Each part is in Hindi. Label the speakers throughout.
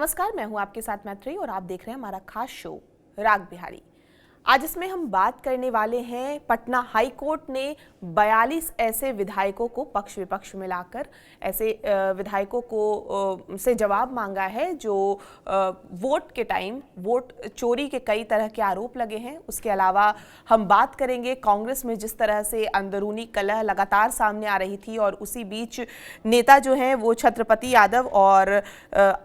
Speaker 1: नमस्कार, मैं हूं आपके साथ मैत्री और आप देख रहे हैं हमारा खास शो राग बिहारी। आज इसमें हम बात करने वाले हैं पटना हाई कोर्ट ने 42 ऐसे विधायकों को पक्ष विपक्ष मिलाकर ऐसे विधायकों को से जवाब मांगा है जो वोट के टाइम वोट चोरी के कई तरह के आरोप लगे हैं। उसके अलावा हम बात करेंगे कांग्रेस में जिस तरह से अंदरूनी कलह लगातार सामने आ रही थी और उसी बीच नेता जो हैं वो छत्रपति यादव और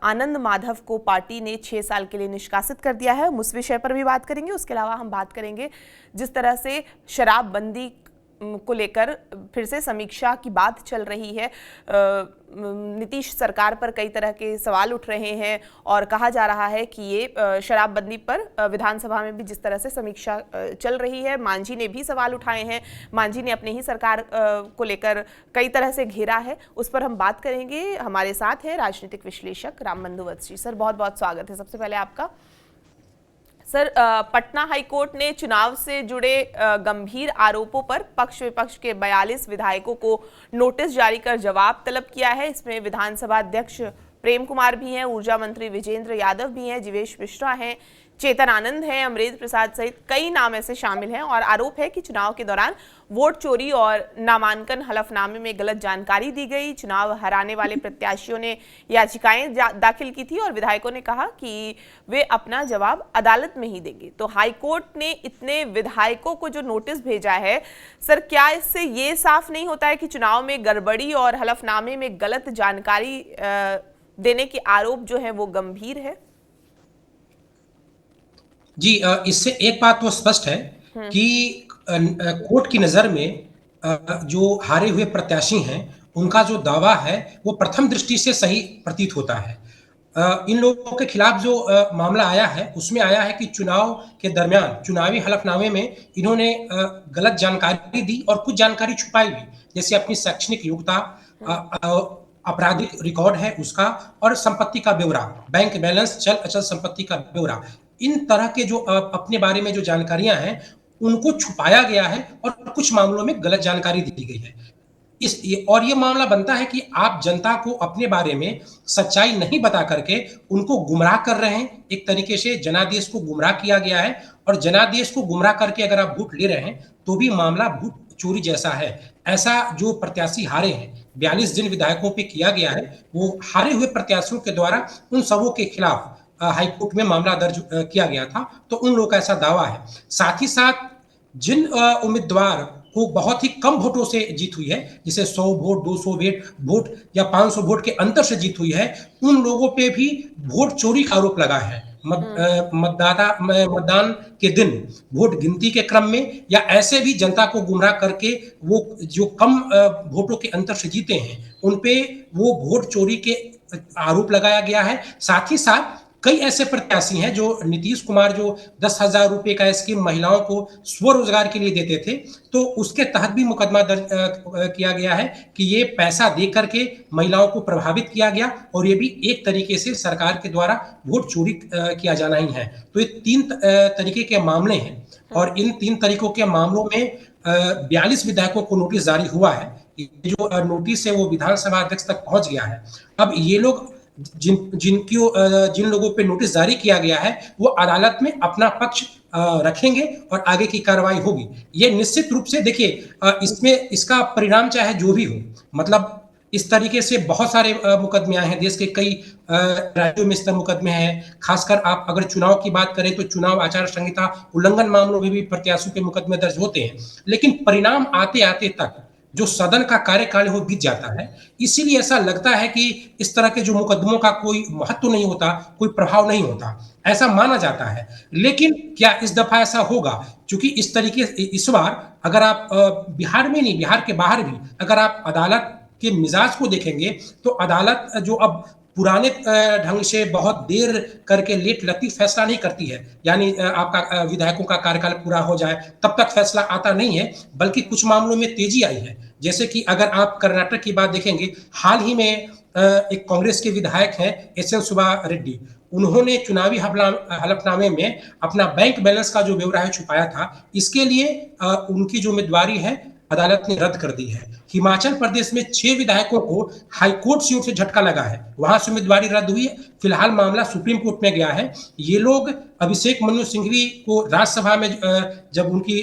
Speaker 1: आनंद माधव को पार्टी ने 6 साल के लिए निष्कासित कर दिया है। उस विषय पर भी बात करेंगे। उसके अलावा हम बात करेंगे जिस तरह से शराबबंदी को लेकर फिर से समीक्षा की बात चल रही है। नीतीश सरकार पर कई तरह के सवाल उठ रहे हैं और कहा जा रहा है कि ये शराबबंदी पर विधानसभा में भी जिस तरह से समीक्षा चल रही है, मांझी ने भी सवाल उठाए हैं। मांझी ने अपने ही सरकार को लेकर कई तरह से घेरा है, उस पर हम बात करेंगे। हमारे साथ है राजनीतिक विश्लेषक रामबंधु वत्स जी। सर, बहुत बहुत स्वागत है सबसे पहले आपका। सर, पटना हाईकोर्ट ने चुनाव से जुड़े गंभीर आरोपों पर पक्ष विपक्ष के 42 विधायकों को नोटिस जारी कर जवाब तलब किया है। इसमें विधानसभा अध्यक्ष प्रेम कुमार भी हैं, ऊर्जा मंत्री विजेंद्र यादव भी हैं, जीवेश मिश्रा हैं, चेतन आनंद हैं, अमरेंद्र प्रसाद सहित कई नाम ऐसे शामिल हैं। और आरोप है कि चुनाव के दौरान वोट चोरी और नामांकन हलफनामे में गलत जानकारी दी गई। चुनाव हराने वाले प्रत्याशियों ने याचिकाएं दाखिल की थी और विधायकों ने कहा कि वे अपना जवाब अदालत में ही देंगे। तो हाईकोर्ट ने इतने विधायकों को जो नोटिस भेजा है, सर, क्या इससे ये साफ नहीं होता है कि चुनाव में गड़बड़ी और हलफनामे में गलत जानकारी देने के आरोप जो है वो गंभीर है?
Speaker 2: जी, इससे एक बात तो स्पष्ट है कि कोर्ट की नजर में जो हारे हुए प्रत्याशी हैं उनका जो दावा है वो प्रथम दृष्टि से सही प्रतीत होता है। इन लोगों के खिलाफ जो मामला आया है उसमें आया है कि चुनाव के दरमियान चुनावी हलफनामे में इन्होंने गलत जानकारी दी और कुछ जानकारी छुपाई भी, जैसे अपनी शैक्षणिक योग्यता, आपराधिक रिकॉर्ड है उसका, और संपत्ति का ब्यौरा, बैंक बैलेंस, चल अचल संपत्ति का ब्यौरा। इन तरह के जो अपने बारे में जो जानकारियां हैं उनको छुपाया गया है और कुछ मामलों में गलत जानकारी दी गई है। और ये मामला बनता है कि आप जनता को अपने बारे में सच्चाई नहीं बता करके उनको गुमराह कर रहे हैं। एक तरीके से जनादेश को गुमराह किया गया है और जनादेश को गुमराह करके अगर आप वोट ले रहे हैं तो भी मामला वोट चोरी जैसा है। ऐसा जो प्रत्याशी हारे हैं, 42 जिन विधायकों पे किया गया है, वो हारे हुए प्रत्याशियों के द्वारा उन सबों के खिलाफ हाईकोर्ट में मामला दर्ज किया गया था। तो उन लोगों का ऐसा दावा है। साथ ही साथ जिन उम्मीदवार को बहुत ही कम वोटों से जीत हुई है, जैसे 100 वोट, 200 वोट या 500 वोट के अंतर से जीत हुई है, उन लोगों पे भी वोट चोरी का आरोप लगा है। मतदान के दिन वोट गिनती के क्रम में या ऐसे भी जनता को गुमराह करके वो जो कम वोटों के अंतर से जीते हैं उन पे वो वोट चोरी के आरोप लगाया गया है। साथ ही साथ कई ऐसे प्रत्याशी हैं जो नीतीश कुमार जो 10,000 रुपए का स्कीम महिलाओं को स्वरोजगार के लिए देते थे, तो उसके तहत भी मुकदमा दर्ज किया गया है कि ये पैसा दे करके महिलाओं को प्रभावित किया गया और ये भी एक तरीके से सरकार के द्वारा वोट चोरी किया जाना ही है। तो ये 3 तरीके के मामले हैं और इन 3 तरीकों के मामलों में 42 विधायकों को नोटिस जारी हुआ है। जो नोटिस है वो विधानसभा अध्यक्ष तक पहुंच गया है। अब ये लोग जिन लोगों पे नोटिस जारी किया गया है वो अदालत में अपना पक्ष रखेंगे और आगे की कार्रवाई होगी। ये निश्चित रूप से देखिए, इसमें इसका परिणाम चाहे जो भी हो, मतलब इस तरीके से बहुत सारे मुकदमे आए हैं, देश के कई राज्यों में इस तरह मुकदमे हैं। खासकर आप अगर चुनाव की बात करें तो चुनाव आचार संहिता उल्लंघन मामलों में भी प्रत्याशियों के मुकदमे दर्ज होते हैं, लेकिन परिणाम आते आते तक जो सदन का कार्यकाल है वो बीत जाता है। इसीलिए ऐसा लगता है कि इस तरह के जो मुकदमों का कोई महत्व नहीं होता, कोई प्रभाव नहीं होता, ऐसा माना जाता है। लेकिन क्या इस दफा ऐसा होगा? क्योंकि इस तरीके इस बार अगर आप बिहार में नहीं, बिहार के बाहर भी अगर आप अदालत के मिजाज को देखेंगे तो अदालत जो अब पुराने ढंग से बहुत देर करके लेट लगती फैसला नहीं करती है, यानी आपका विधायकों का कार्यकाल पूरा हो जाए तब तक फैसला आता नहीं है, बल्कि कुछ मामलों में तेजी आई है। जैसे कि अगर आप कर्नाटक की बात देखेंगे, हाल ही में एक कांग्रेस के विधायक हैं एस.एन. सुब्बा रेड्डी, उन्होंने चुनावी हलफनामे में अपना बैंक बैलेंस का जो ब्यौरा है छुपाया था। इसके लिए उनकी जो उम्मीदवारी है अदालत ने रद्द कर दी है। हिमाचल प्रदेश में 6 विधायकों को हाईकोर्ट की ओर से झटका लगा है, वहां से उम्मीदवारी रद्द हुई है। फिलहाल मामला सुप्रीम कोर्ट में गया है। ये लोग अभिषेक मनु सिंघवी को राज्यसभा में जब उनकी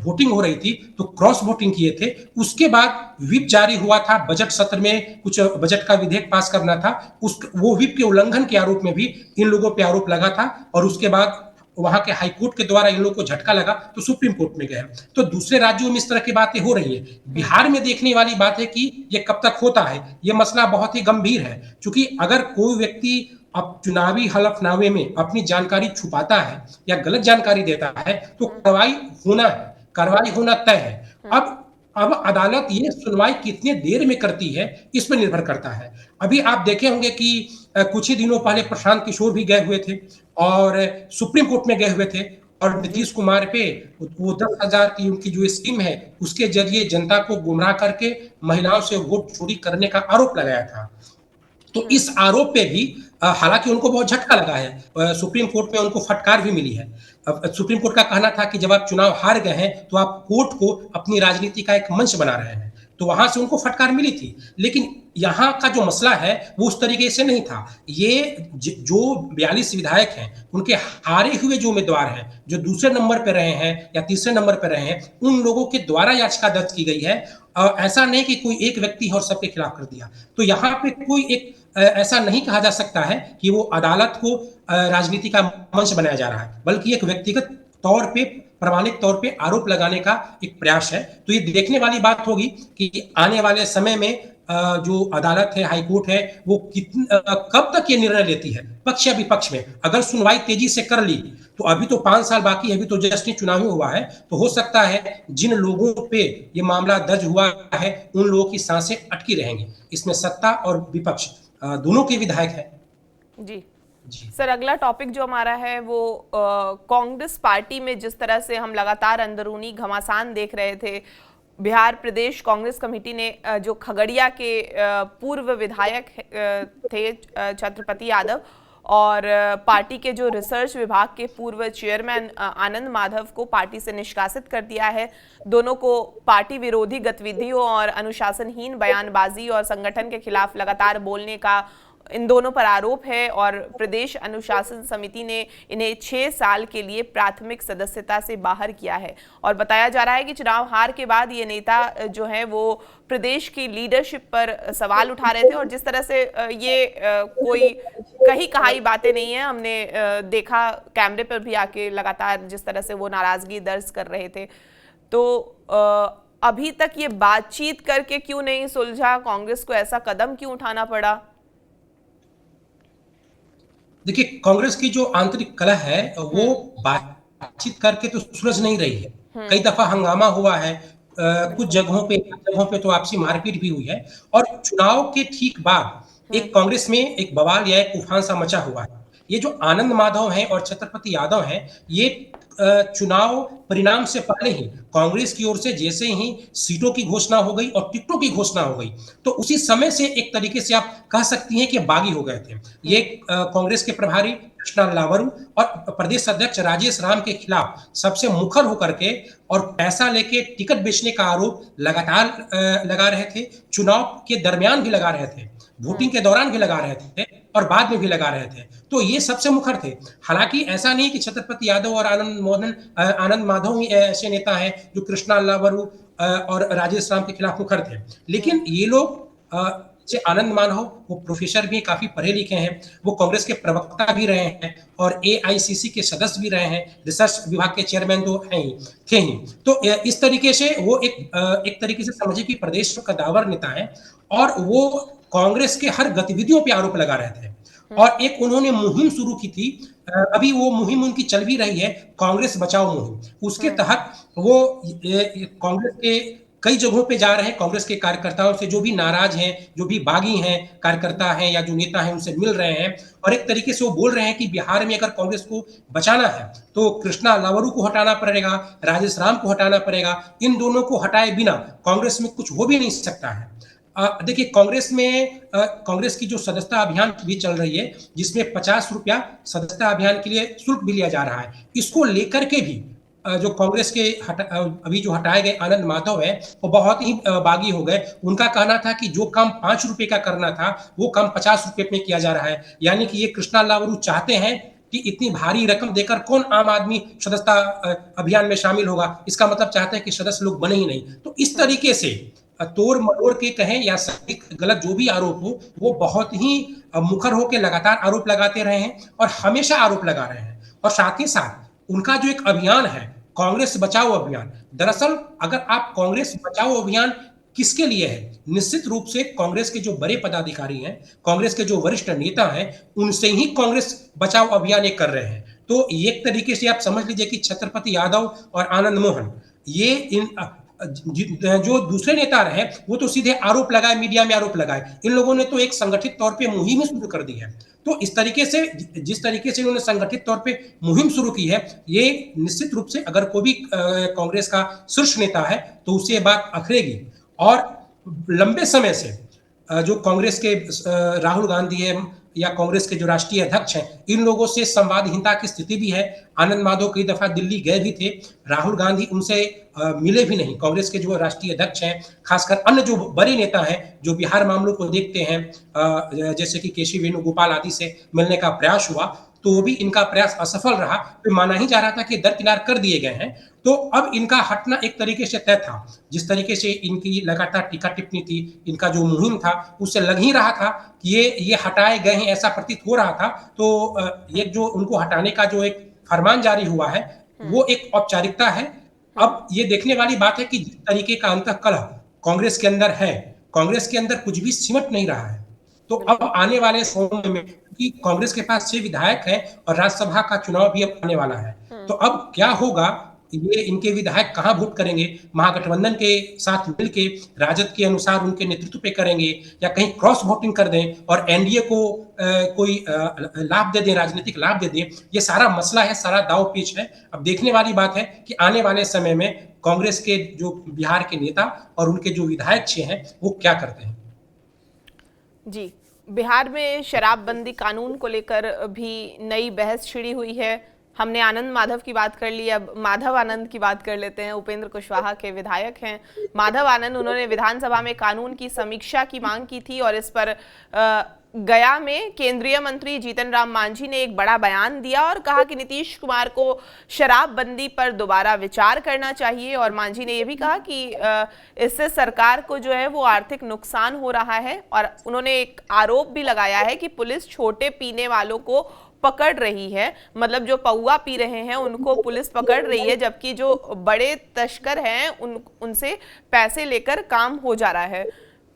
Speaker 2: वोटिंग हो रही थी तो क्रॉस वोटिंग किए थे। उसके बाद व्हिप जारी हुआ था, बजट सत्र में कुछ बजट का विधेयक पास करना था, उस वो व्हिप के उल्लंघन के आरोप में भी इन लोगों पे आरोप लगा था और उसके बाद वहां के हाईकोर्ट के द्वारा इन लोगों को झटका लगा तो सुप्रीम कोर्ट में गया। तो दूसरे राज्यों में इस तरह की बातें हो रही है। बिहार में देखने वाली बात है कि ये कब तक होता है। ये मसला बहुत ही गंभीर है, क्योंकि अगर कोई व्यक्ति अब चुनावी हलफनामे में अपनी जानकारी छुपाता है या गलत जानकारी देता है तो कार्रवाई होना तय है। अब अदालत ये सुनवाई कितने देर में करती है इस पर निर्भर करता है। अभी आप देखे होंगे कि कुछ ही दिनों पहले प्रशांत किशोर भी गए हुए थे और सुप्रीम कोर्ट में गए हुए थे और नीतीश कुमार पे वो 10,000 की उनकी जो स्कीम है उसके जरिए जनता को गुमराह करके महिलाओं से वोट चोरी करने का आरोप लगाया था। तो इस आरोप पे भी हालांकि उनको बहुत झटका लगा है, सुप्रीम कोर्ट में उनको फटकार भी मिली है। सुप्रीम कोर्ट का कहना था कि जब आप चुनाव हार गए हैं तो आप कोर्ट को अपनी राजनीति का एक मंच बना रहे हैं, तो वहां से उनको फटकार मिली थी। लेकिन यहाँ का जो मसला है वो उस तरीके से नहीं था। ये जो 42 विधायक हैं उनके हारे हुए जो उम्मीदवार हैं, जो दूसरे नंबर पर रहे हैं या तीसरे नंबर पर रहे हैं, उन लोगों के द्वारा याचिका दर्ज की गई है। ऐसा नहीं कि कोई एक व्यक्ति और सबके खिलाफ कर दिया। तो यहाँ पे कोई एक ऐसा नहीं कहा जा सकता है कि वो अदालत को राजनीति का मंच बनाया जा रहा है, बल्कि एक व्यक्तिगत तौर पे प्रमाणिक तौर पे आरोप लगाने का एक प्रयास है। तो ये देखने वाली बात होगी कि आने वाले समय में जो अदालत है, हाईकोर्ट है, वो कब तक ये निर्णय लेती है पक्ष या विपक्ष में। अगर सुनवाई तेजी से कर ली तो अभी तो 5 साल बाकी है, अभी तो जस्ट चुनाव ही हुआ है, तो हो सकता है जिन लोगों पे ये मामला दर्ज हुआ है उन लोगों की सांसें अटकी रहेंगी। इसमें सत्ता और विपक्ष दोनों के विधायक हैं।
Speaker 1: जी सर, अगला टॉपिक जो हमारा है वो कांग्रेस पार्टी में जिस तरह से हम लगातार अंदरूनी घमासान देख रहे थे। बिहार प्रदेश कांग्रेस कमेटी ने जो खगड़िया के पूर्व विधायक थे छत्रपति यादव और पार्टी के जो रिसर्च विभाग के पूर्व चेयरमैन आनंद माधव को पार्टी से निष्कासित कर दिया है। दोनों को पार्टी विरोधी गतिविधियों और अनुशासनहीन बयानबाजी और संगठन के खिलाफ लगातार बोलने का इन दोनों पर आरोप है और प्रदेश अनुशासन समिति ने इन्हें 6 साल के लिए प्राथमिक सदस्यता से बाहर किया है। और बताया जा रहा है कि चुनाव हार के बाद ये नेता जो है वो प्रदेश की लीडरशिप पर सवाल उठा रहे थे और जिस तरह से ये कोई कहीं कहाई बातें नहीं है। हमने देखा कैमरे पर भी आके लगातार जिस तरह से वो नाराजगी दर्ज कर रहे थे। तो अभी तक ये बातचीत करके क्यों नहीं सुलझा? कांग्रेस को ऐसा कदम क्यों उठाना पड़ा?
Speaker 2: देखिए, कांग्रेस की जो आंतरिक कलह है वो बातचीत करके तो सुलझ नहीं रही है। कई दफा हंगामा हुआ है, कुछ जगहों पे तो आपसी मारपीट भी हुई है और चुनाव के ठीक बाद एक कांग्रेस में एक बवाल या एक तूफान सा मचा हुआ है। ये जो आनंद माधव हैं और छत्रपति यादव हैं, ये चुनाव परिणाम से पहले ही कांग्रेस की ओर से जैसे ही सीटों की घोषणा हो गई और टिकटों की घोषणा हो गई तो उसी समय से एक तरीके से आप कह सकती हैं कि बागी हो गए थे। ये कांग्रेस के प्रभारी कृष्णा लावरू और प्रदेश अध्यक्ष राजेश राम के खिलाफ सबसे मुखर होकर के और पैसा लेके टिकट बेचने का आरोप लगातार लगा रहे थे। चुनाव के दरमियान भी लगा रहे थे, वोटिंग के दौरान भी लगा रहे थे और बाद में भी लगा रहे थे। तो ये सबसे मुखर थे। हालांकि ऐसा नहीं कि छत्रपति यादव और आनंद माधव ही ऐसे नेता हैं जो कृष्णा लावरू और राजेश राम के खिलाफ मुखर थे, लेकिन ये लोग से आनंद माधव वो प्रोफेसर भी काफी पढ़े लिखे हैं, वो कांग्रेस के प्रवक्ता भी रहे हैं और AICC के सदस्य भी रहे हैं, रिसर्च विभाग के चेयरमैन तो थे ही। तो इस तरीके से वो एक तरीके से समझिए कि प्रदेश का कदावर नेता है और वो कांग्रेस के हर गतिविधियों पे आरोप लगा रहे थे और एक उन्होंने मुहिम शुरू की थी। अभी वो मुहिम उनकी चल भी रही है, कांग्रेस बचाओ मुहिम। उसके तहत वो कांग्रेस के कई जगहों पे जा रहे हैं, कांग्रेस के कार्यकर्ताओं से जो भी नाराज हैं, जो भी बागी हैं, कार्यकर्ता हैं या जो नेता हैं, उनसे मिल रहे हैं और एक तरीके से वो बोल रहे हैं कि बिहार में अगर कांग्रेस को बचाना है तो कृष्णा लावरू को हटाना पड़ेगा, राजेश राम को हटाना पड़ेगा। इन दोनों को हटाए बिना कांग्रेस में कुछ हो भी नहीं सकता है। देखिए, कांग्रेस में कांग्रेस की जो सदस्यता अभियान भी चल रही है जिसमें 50 रुपया सदस्यता अभियान के लिए शुल्क भी लिया जा रहा है, इसको लेकर के भी जो कांग्रेस के अभी जो हटाए गए आनंद माधव है, वो बहुत ही बागी हो गए। उनका कहना था कि जो काम 5 रुपए का करना था, वो काम 50 रुपए में किया जा रहा है। यानी कि ये कृष्णा लावरू चाहते हैं कि इतनी भारी रकम देकर कौन आम आदमी सदस्यता अभियान में शामिल होगा। इसका मतलब चाहते हैं कि सदस्य लोग बने ही नहीं। तो इस तरीके से तोड़ मरोड़ के कहें या सही गलत जो भी आरोप हो, वो बहुत ही मुखर होकर लगातार आरोप लगाते रहे हैं और हमेशा आरोप लगा रहे हैं। और साथ ही साथ उनका जो एक अभियान है, कांग्रेस बचाओ अभियान, दरअसल अगर आप कांग्रेस बचाओ अभियान किसके लिए है? निश्चित रूप से कांग्रेस के जो बड़े पदाधिकारी हैं, कांग्रेस के जो वरिष्ठ नेता हैं, उनसे ही कांग्रेस बचाओ अभियान ये कर रहे हैं। तो एक तरीके से आप समझ लीजिए कि छत्रपति यादव और आनंद मोहन, ये इन जो दूसरे नेता रहे, वो तो सीधे आरोप लगाए, मीडिया में आरोप लगाए। इन लोगों ने तो एक संगठित तौर पे मुहिम शुरू कर दी है। तो इस तरीके से जिस तरीके से इन्होंने संगठित तौर पे मुहिम शुरू की है, ये निश्चित रूप से अगर कोई भी कांग्रेस का शीर्ष नेता है तो उसे ये बात अखरेगी। और लंबे समय से जो कांग्रेस के राहुल गांधी है या कांग्रेस के जो राष्ट्रीय अध्यक्ष हैं, इन लोगों से संवादहीनता की स्थिति भी है। आनंद माधव कई दफा दिल्ली गए भी थे, राहुल गांधी उनसे मिले भी नहीं। कांग्रेस के जो राष्ट्रीय अध्यक्ष हैं, खासकर अन्य जो बड़े नेता हैं जो बिहार मामलों को देखते हैं, जैसे कि केसी वेणुगोपाल आदि से मिलने का प्रयास हुआ, तो वो भी इनका प्रयास असफल रहा। तो माना ही जा रहा था कि दरकिनार कर दिए गए हैं। तो अब इनका हटना एक तरीके से तय था। जिस तरीके से इनकी लगातार टीका टिप्पणी थी, इनका जो मुहिम था, उससे लग ही रहा था कि ये हटाए गए हैं, ऐसा प्रतीत हो रहा था। तो ये जो उनको हटाने का जो एक फरमान जारी हुआ है, वो एक औपचारिकता है। अब ये देखने वाली बात है कि जिस तरीके का अंतःकलह कांग्रेस के अंदर है, कांग्रेस के अंदर कुछ भी सिमट नहीं रहा है। तो अब आने वाले समय में, क्योंकि कांग्रेस के पास 6 विधायक हैं और राज्यसभा का चुनाव भी अब आने वाला है, तो अब क्या होगा, ये इनके विधायक कहां वोट करेंगे? महागठबंधन के साथ मिलके राजद के अनुसार उनके नेतृत्व पे करेंगे या कहीं क्रॉस वोटिंग कर दें और एनडीए को कोई लाभ दे दें, राजनीतिक लाभ दे दें। ये सारा मसला है, सारा दाव पेच है। अब देखने वाली बात है कि आने वाले समय में कांग्रेस के जो बिहार के नेता और उनके जो विधायक 6 हैं, वो क्या करते हैं।
Speaker 1: जी, बिहार में शराबबंदी कानून को लेकर भी नई बहस छिड़ी हुई है। हमने आनंद माधव की बात कर ली, अब माधव आनंद की बात कर लेते हैं। उपेंद्र कुशवाहा के विधायक हैं माधव आनंद। उन्होंने विधानसभा में कानून की समीक्षा की मांग की थी और इस पर गया में केंद्रीय मंत्री जीतन राम मांझी ने एक बड़ा बयान दिया और कहा कि नीतीश कुमार को शराबबंदी पर दोबारा विचार करना चाहिए। और मांझी ने यह भी कहा कि इससे सरकार को जो है वो आर्थिक नुकसान हो रहा है। और उन्होंने एक आरोप भी लगाया है कि पुलिस छोटे पीने वालों को पकड़ रही है, मतलब जो पौआ पी रहे हैं उनको पुलिस पकड़ रही है, जबकि जो बड़े तस्कर हैं उनसे पैसे लेकर काम हो जा रहा है।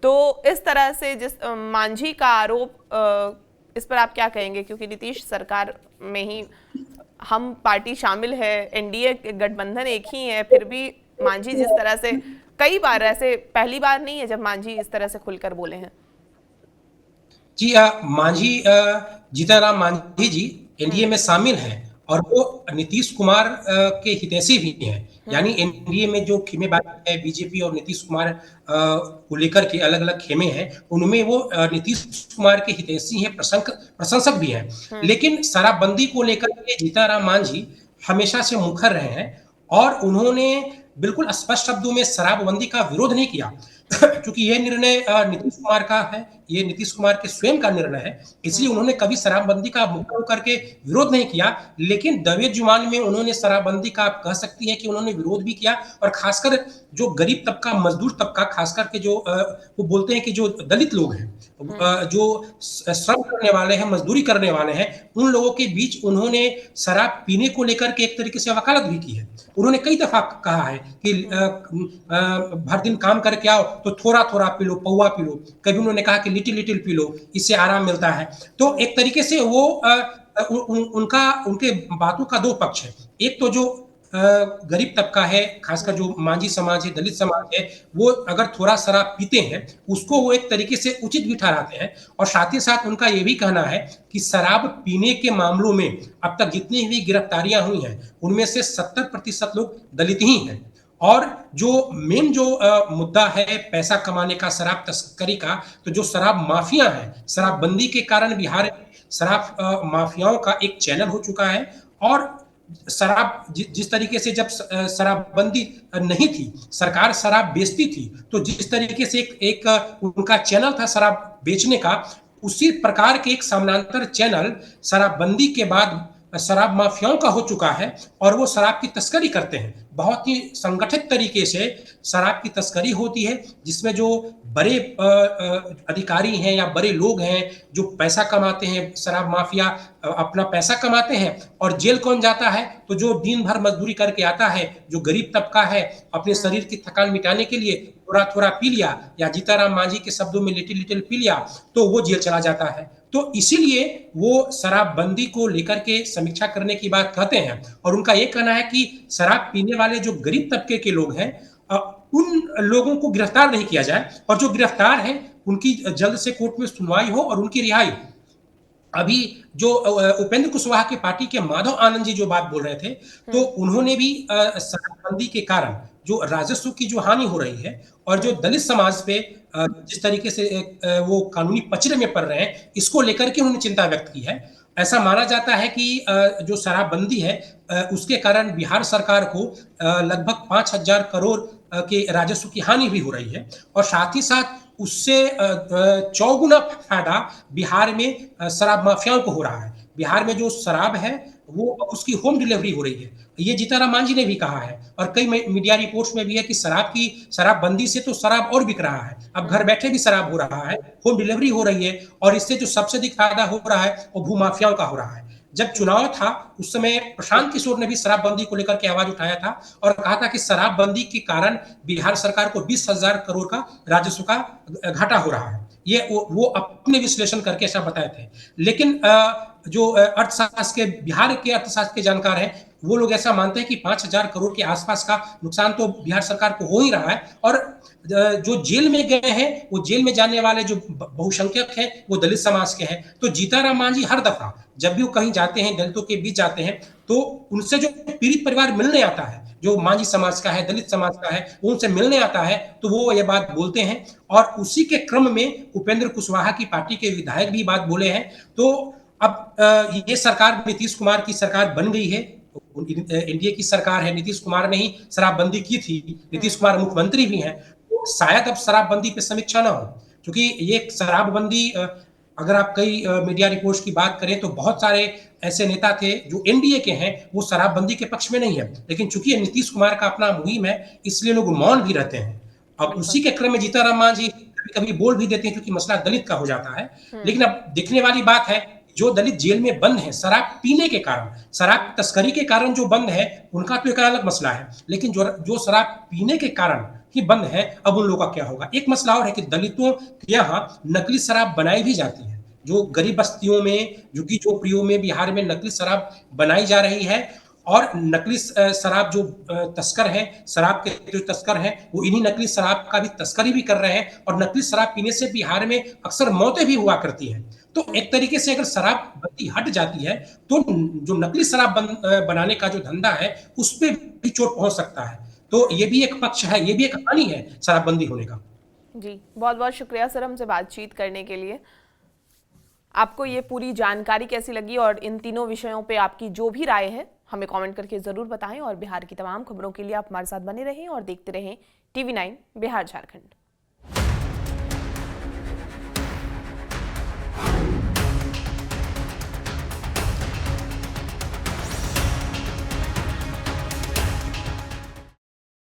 Speaker 1: तो इस तरह से जिस मांझी का आरोप, इस पर आप क्या कहेंगे? क्योंकि नीतीश सरकार में ही हम पार्टी शामिल है, एनडीए गठबंधन एक ही है, फिर भी मांझी जिस तरह से, कई बार, ऐसे पहली बार नहीं है जब मांझी इस तरह से खुलकर बोले हैं।
Speaker 2: जी, मांझी, जीतन राम मांझी जी एनडीए में शामिल हैं और वो नीतीश कुमार के हितैषी भी हैं। यानी एनडीए में जो खेमेबाजी है बीजेपी और नीतीश कुमार को लेकर के अलग अलग खेमे हैं, उनमें वो नीतीश कुमार के हितैषी हैं, प्रशंसक भी हैं। लेकिन शराबबंदी को लेकर के जीतन राम मांझी हमेशा से मुखर रहे हैं और उन्होंने बिल्कुल स्पष्ट शब्दों में शराबबंदी का विरोध नहीं किया क्योंकि यह निर्णय नीतीश कुमार का है, ये नीतीश कुमार के स्वयं का निर्णय है, इसलिए उन्होंने कभी शराबबंदी का मुद्दा करके विरोध नहीं किया। लेकिन दबे जुबान में उन्होंने शराबबंदी का, आप कह सकती हैं कि उन्होंने विरोध भी किया। और खासकर जो गरीब तबका, मजदूर तबका, खासकर के जो वो बोलते हैं कि जो दलित लोग हैं, जो श्रम करने वाले हैं, मजदूरी करने वाले हैं, उन लोगों के बीच उन्होंने शराब पीने को लेकर के एक तरीके से वकालत भी की है। उन्होंने कई दफा कहा है कि भर दिन काम करके आओ तो थोड़ा थोड़ा पी लो, पौवा पी लो। कभी उन्होंने कहा कि लिटिल लिटिल पी लो, इससे आराम मिलता है। तो एक तरीके से वो उनके बातों का दो पक्ष है। एक तो जो गरीब तबका है, खासकर जो मांझी समाज है, दलित समाज है, वो अगर थोड़ा शराब पीते हैं उसको वो एक तरीके से उचित भी ठहराते हैं। और साथ ही साथ उनका ये भी कहना है कि शराब पीने के मामलों में अब तक जितनी भी गिरफ्तारियां हुई हैं उनमें से 70% लोग दलित ही हैं। और जो मेन जो मुद्दा है पैसा कमाने का, शराब तस्करी का, तो जो शराब माफिया है, शराबबंदी के कारण बिहार शराब माफियाओं का एक चैनल हो चुका है। और शराब जिस तरीके से जब शराबबंदी नहीं थी, सरकार शराब बेचती थी, तो जिस तरीके से एक उनका चैनल था शराब बेचने का, उसी प्रकार के एक समानांतर चैनल शराबबंदी के बाद शराब माफियाओं का हो चुका है और वो शराब की तस्करी करते हैं। बहुत ही संगठित तरीके से शराब की तस्करी होती है, जिसमें जो बड़े अधिकारी हैं या बड़े लोग हैं जो पैसा कमाते हैं, शराब माफिया अपना पैसा कमाते हैं। और जेल कौन जाता है? तो जो दिन भर मजदूरी करके आता है, जो गरीब तबका है, अपने शरीर की थकान मिटाने के लिए थोड़ा थोड़ा पी लिया, या जीताराम मांझी के शब्दों में लिटिल लिटिल पी लिया, तो वो जेल चला जाता है। तो इसीलिए वो शराबबंदी को लेकर के समीक्षा करने की बात कहते हैं और उनका ये कहना है कि शराब पीने वाले जो गरीब तबके के लोग हैं, उन लोगों को गिरफ्तार नहीं किया जाए और जो गिरफ्तार हैं उनकी जल्द से कोर्ट में सुनवाई हो और उनकी रिहाई हो। अभी जो उपेंद्र कुशवाहा के पार्टी के माधव आनंद जी जो बात बोल रहे थे, तो उन्होंने भी शराबबंदी के कारण जो राजस्व की जो हानि हो रही है और जो दलित समाज पे जिस तरीके से वो कानूनी पचड़े में पड़ रहे हैं, इसको लेकर के उन्होंने चिंता व्यक्त की है। ऐसा माना जाता है कि जो शराबबंदी है उसके कारण बिहार सरकार को लगभग 5,000 करोड़ के राजस्व की हानि भी हो रही है और साथ ही साथ उससे चौगुना फायदा बिहार में शराब माफियाओं को हो रहा है। बिहार में जो शराब है वो उसकी होम डिलीवरी हो रही है। ये जीताराम मांझी ने भी कहा है और कई मीडिया रिपोर्ट्स में भी है कि शराबबंदी से तो शराब और बिक रहा है। अब घर बैठे भी शराब हो रहा है, होम डिलीवरी हो रही है और इससे जो सबसे अधिक फायदा हो रहा है वो भूमाफियाओं का हो रहा है। जब चुनाव था उस समय प्रशांत किशोर ने भी शराबबंदी को लेकर के आवाज उठाया था और कहा था कि शराबबंदी के कारण बिहार सरकार को 20,000 करोड़ का राजस्व का घाटा हो रहा है। ये वो अपने विश्लेषण करके ऐसा बताए थे। लेकिन जो अर्थशास्त्र के बिहार के अर्थशास्त्र के जानकार हैं वो लोग ऐसा मानते हैं कि 5,000 करोड़ के आसपास का नुकसान तो बिहार सरकार को हो ही रहा है और जो जेल में गए हैं वो जेल में जाने वाले जो बहुसंख्यक हैं वो दलित समाज के हैं। तो जीताराम मांझी हर दफा जब भी वो कहीं जाते हैं, दलितों के बीच जाते हैं, तो उनसे जो पीड़ित परिवार मिलने आता है, जो मांझी समाज का है, दलित समाज का है, वो उनसे मिलने आता है तो वो ये बात बोलते हैं और उसी के क्रम में उपेंद्र कुशवाहा की पार्टी के विधायक भी बात बोले हैं। तो अब ये सरकार नीतीश कुमार की सरकार बन गई है, एनडीए की सरकार है, नीतीश कुमार ने ही शराबबंदी की थी, नीतीश कुमार मुख्यमंत्री भी हैं, तो शायद अब शराबबंदी पे समीक्षा ना हो, क्योंकि ये शराबबंदी अगर आप कई मीडिया रिपोर्ट्स की बात करें तो बहुत सारे ऐसे नेता थे जो एनडीए के हैं, वो शराबबंदी के पक्ष में नहीं है, लेकिन चूंकि नीतीश कुमार का अपना मुहिम है इसलिए लोग मौन भी रहते हैं। अब उसी के क्रम में जीताराम मांझी कभी कभी बोल भी देते हैं क्योंकि मसला दलित का हो जाता है। लेकिन अब देखने वाली बात है, जो दलित जेल में बंद है शराब पीने के कारण, शराब तस्करी के कारण जो बंद है उनका तो एक अलग मसला है, लेकिन जो शराब पीने के कारण ही बंद है, अब उन लोगों का क्या होगा। एक मसला और है कि दलितों के यहाँ नकली शराब बनाई भी जाती है, जो गरीब बस्तियों में, झुग्गी झोपड़ियों में बिहार में नकली शराब बनाई जा रही है और नकली शराब जो तस्कर हैं, शराब के जो तस्कर हैं वो इन्हीं नकली शराब का भी तस्करी भी कर रहे हैं और नकली शराब पीने से बिहार में अक्सर मौतें भी हुआ करती हैं। तो एक तरीके से अगर शराबबंदी हट जाती है तो जो नकली शराब बनाने का जो धंधा है उस पर भी चोट पहुंच सकता है। तो ये भी एक पक्ष है, ये भी एक हानि है शराबबंदी होने का।
Speaker 1: जी, बहुत बहुत शुक्रिया सर हमसे बातचीत करने के लिए। आपको ये पूरी जानकारी कैसी लगी और इन तीनों विषयों पे आपकी जो भी राय है हमें कमेंट करके ज़रूर बताएं और बिहार की तमाम खबरों के लिए आप हमारे साथ बने रहें और देखते रहें TV9 बिहार झारखंड।